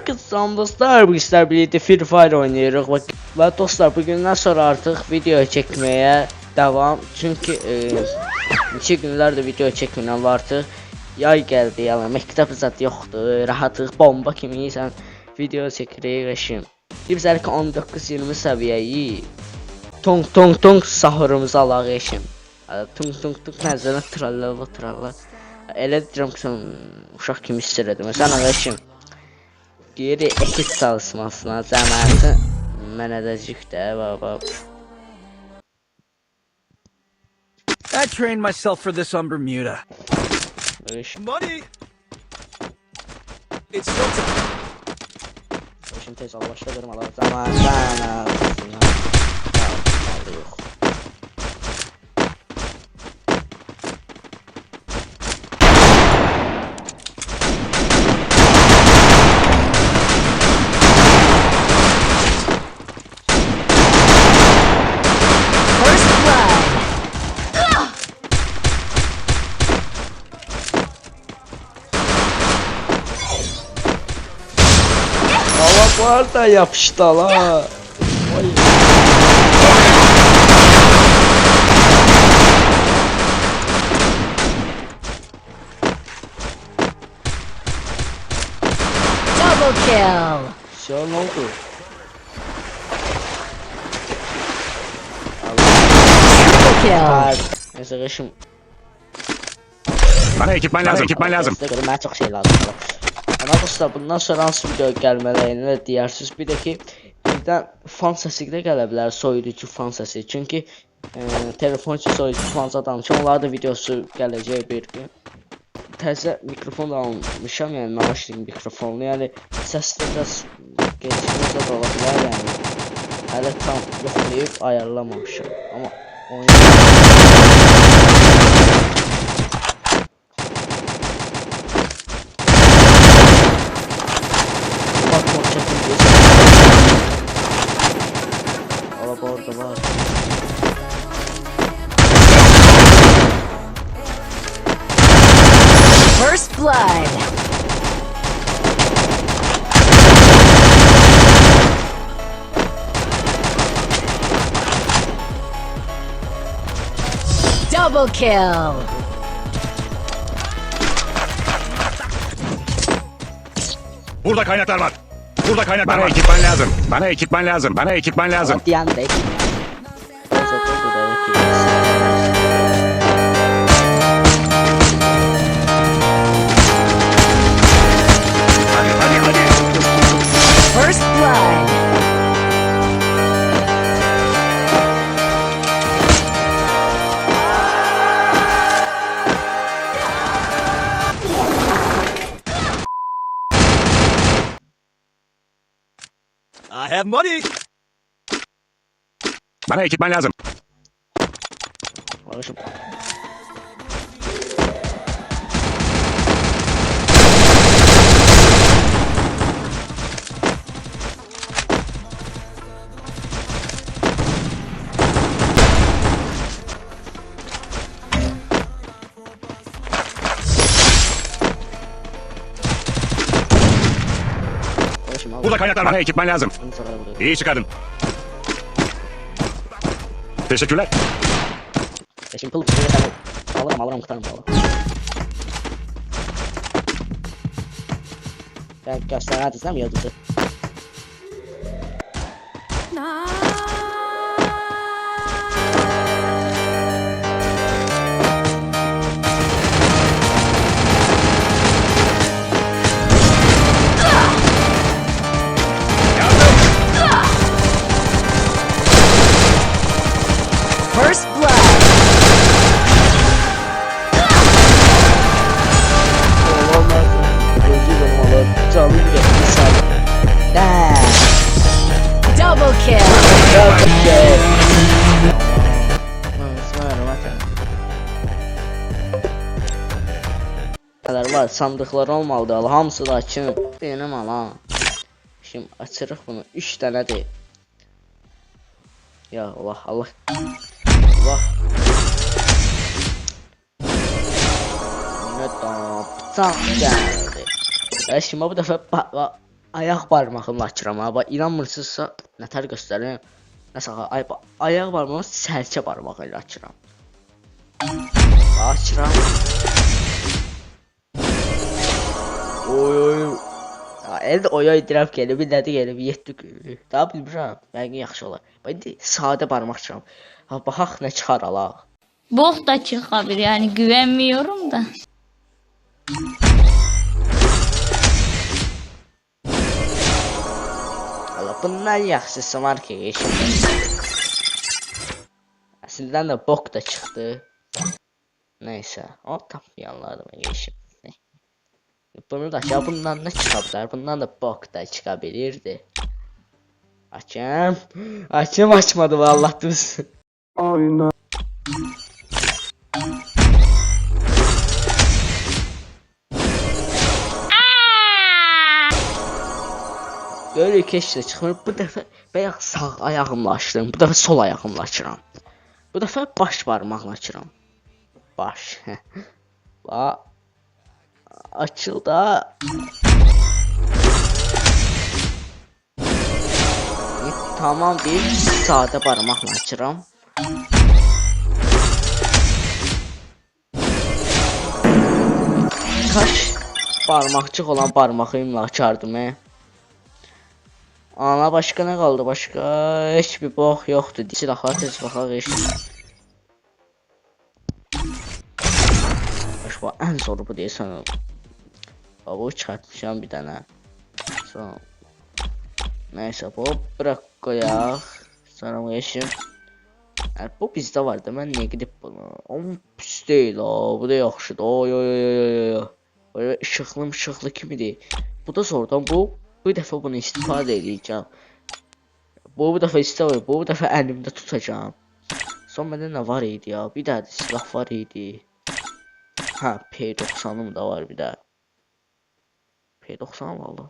Herkese selam dostlar, bu işler birlikte Free Fire oynuyoruz ve dostlar bugünden sonra artık video çekmeye devam çünkü 2 günlərdir video çekməyəm artıq yay geldi yalan məktəb zat yoxdur rahatlıq bomba kimi sən video çəkirik qəşim biz əlki 19-20 səviyyəyi tonk sahurumuzu alaq qəşim tonk nəzərə tralla elə deyirəm ki sən uşaq kimi istəyirəm sən qəşim geri ekip çalışmasına zamanı mən edəcək də baba. I trained myself for this on Bermuda. Money. It's still Şimdi tez başladım Allah zamanı. Var da yapıştı la. Double kill. Şu an oldu. Triple kill. Neyse geçim. Bana ekipman lazım. Ben çok şey lazım. Ama dostlar bundan sonra hansı video gəlməliyini deyirsiniz. Bir də ki birdən fan səsi də gələ bilər, soyuducu fan səsi. Çünki telefon üçün soyuducu fan zadanmışam. Onlara da videosu gələcək bir gün. Təzə mikrofon da almışam, yəni naşlik mikrofonlu. Yəni səsdə biraz gecikmə də ola bilər yəni. Hələ tam yoxlayıb ayarlamamışam. Amma orada var. First blood. Double kill. Burada kaynaklar var. Bana ekipman lazım. Diyen de Hadi. First blood. I have money. Bana ekipman lazım. Barışım. Burada kaynaklar var. Bana ekipman lazım. İyi çıkardın. Teşekkürler. Şimdi pıl alırım kurtarım valla. Ben gösteren adresem yıldızı. First blood. Double kill. Var sandıklar olmalıdır. Hamısı da açın. Benim ala. Şimdi açırıq bunu. 3 dənədir. Ya Allah. Allah. Ne da bıçak geldi. Şimdi bu defa ayaq barmağımla açıram ha. Bax inanmırsınızsa nətər göstərim. Məsələn, ayaq barmağımı sərçə barmağı ilə açıram. Açıram. Oy. Elde oy dirəm gəlib, bir dədə gəlib, 7. Daha bilmirəm, bəlkə yaxşı olar. Bax indi sadə barmaq açıram. Ha baxaq nə çıxar alaq. Bok da çıkabilir yani güvenmiyorum da. Allah bundan yaxşısı var ki, əslində də bok da çıxdı. Neysə, o tapmayanlardı mən geçim. Bunu da ya bundan ne çıkabilir? Bundan da bok da çıkabilirdi. Açım açmadı vallahi düz. Aynen. Böyle keşke çıkmıyor. Bu defa bayaq sağ ayağımla açtım. Bu defa sol ayağımla açıram. Bu defa baş barmaqla açıram. Baş. Bax. Açıldı. Tamam değil. Sade barmaqla açıram. Kaç barmaqcıq olan barmağımla açardım. Ana başqa nə qaldı? Başqa heç bir bok yoxdur. Silahlar tez baxaq heç. Başqa ən zoru bu deyəsən. Bu çıxartmışam bir dənə. Sonra nəysə bu bırak qoyaq. Sonra geçim. Bu bizdə var da mən niyə gedib bunu? Amma pis deyil o. Bu da yaxşıdır. Oy oy oy oy oy. Böyle işıqlı kimidir. Bu da sonradan bu dəfə bunu istifadə edəcəm. Bu dəfə istifadə, bu dəfə əlimdə tutacağam. Son məndə nə var idi ya? Bir də silah var idi. Ha, P90'ım da var bir də. P90 valla.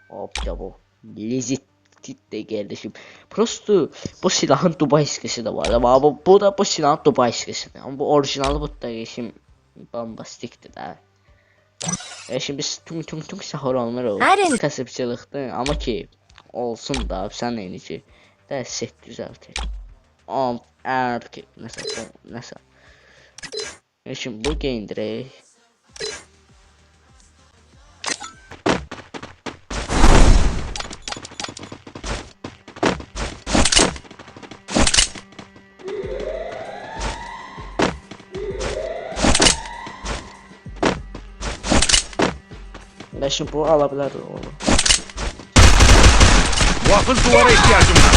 Hop ya bu. Lezzet de kardeşim. Prosto bu silahın Dubai eskisi de var. Ama bu da bu silahın Dubai eskisi. Ama bu orijinali bu da geçim bombastikti de. Şimdi biz tung sahur olmur o. Kasıbçılıqdır ama ki olsun da sen neyini ki. De set düzeltir. Eğer ki mesela. Şimdi bu giyindirək. Ben şimdi bu alabilir onu. Muhafız duvara ihtiyacım var.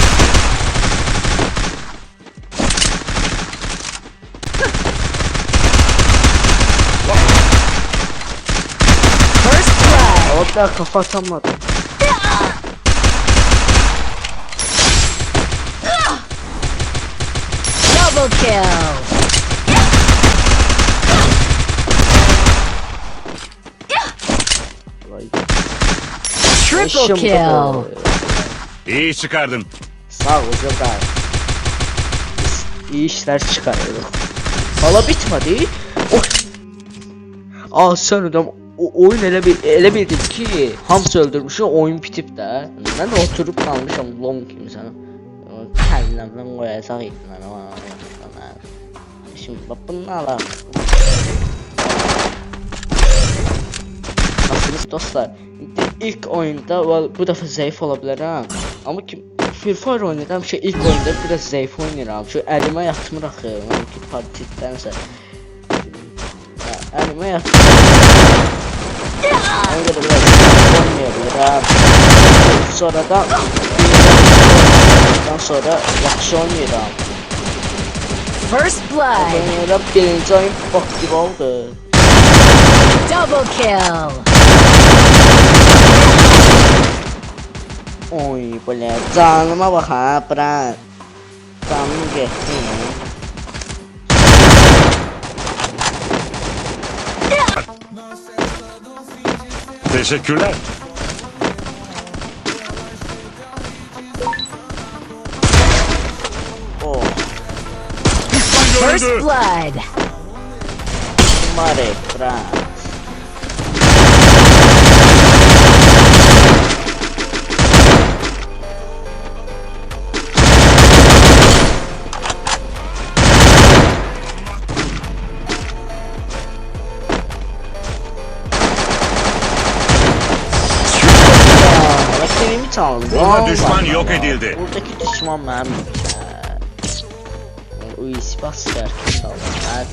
First blood. Orada kafa atamadım. Double kill. Triple kill. İyi çıkardın. Sağ ol da. İyi işler çıkarıyoruz. Hala bitmedi. Sen adam oyun elə bildim ki hamısı öldürmüş, oyun bitib də. Mən də oturub qalmışam long kimi sana. Kəlləmdən qoyacaq idim mən ama. Şimdi bax bunu alaq. Baxın dostlar, ilk oyunda bu dəfə zəif ola bilərəm. Amma ki Free Fire oynayıram ki ilk oyunda biraz zəif oynayıram. Şu əlimə yatmır axı. Ki partidənsə. Əlimə yatmır. Ona görə biraz oynayabilirim. Sonradan yaxşı oynayıram. First blood. Oynayıram, birinci oyun bok gibi oldu. Double kill. Oy böyle canıma bak ha bırak. Canım geçti. Teşekkürler. Oh. First blood. Mare bırak. çaldım. Burada düşman yok edildi. Buradaki düşman mənim. O ispat sərkin çaldım. Mən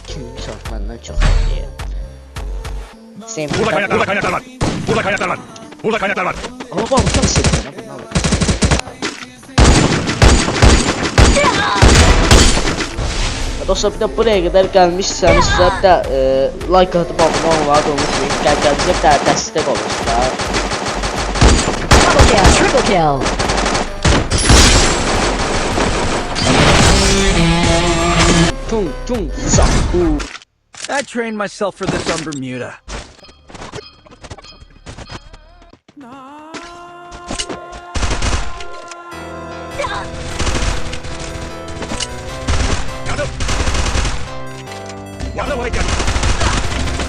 kim çox məndən çox iyi. Burada kaynaklar var. Burada kaynaklar var. Burada kaynaklar var. Ama bak tam seviyorum. Dostlar bir de buraya kadar gelmişseniz zaten like atıp abone olmayı unutmayın. Bize de destek olursunlar. Double kill. Triple kill. Tung tung sak. I trained myself for this on Bermuda. Yardım. Yardıma ihtiyacım.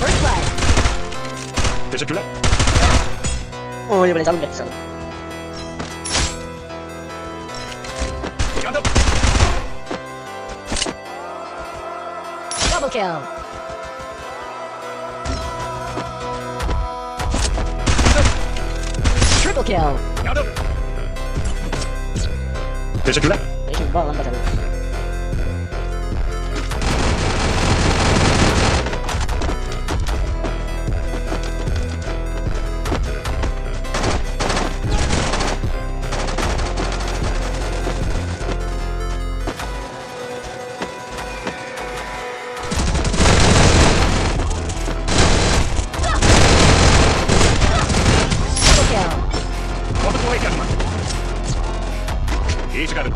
First blood. Teşekkürler. Oh ya ben canım geçsin. Yardım. Double kill. Triple kill. Yardım. Teşekkürler. Şimdi bağlan bakalım. Triple kill. Yardıma ihtiyacım var. İyi çıkardın.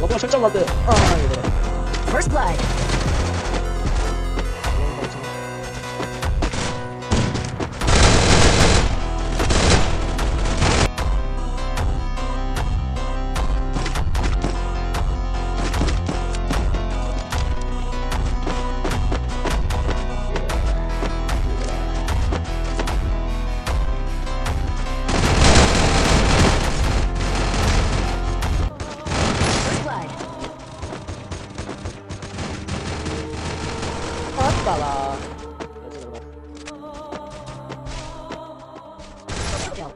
Baba şaka çalmadı. First blood. First blood. Hoppala. Triple kill.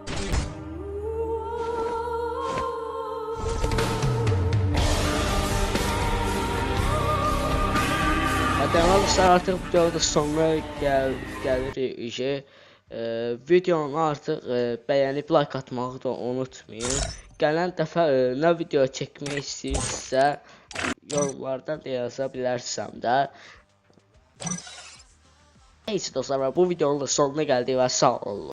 Arkadaşlar artık videoda sonuna gelirik işe. Videonu artık beğenip like atmağı da unutmayın. Gələn dəfə nə video çəkmək istəyirsə yorumlardan da yaza bilərsəm də. Neyse dostlar bu videonun da sonuna gəldik və sağ olun.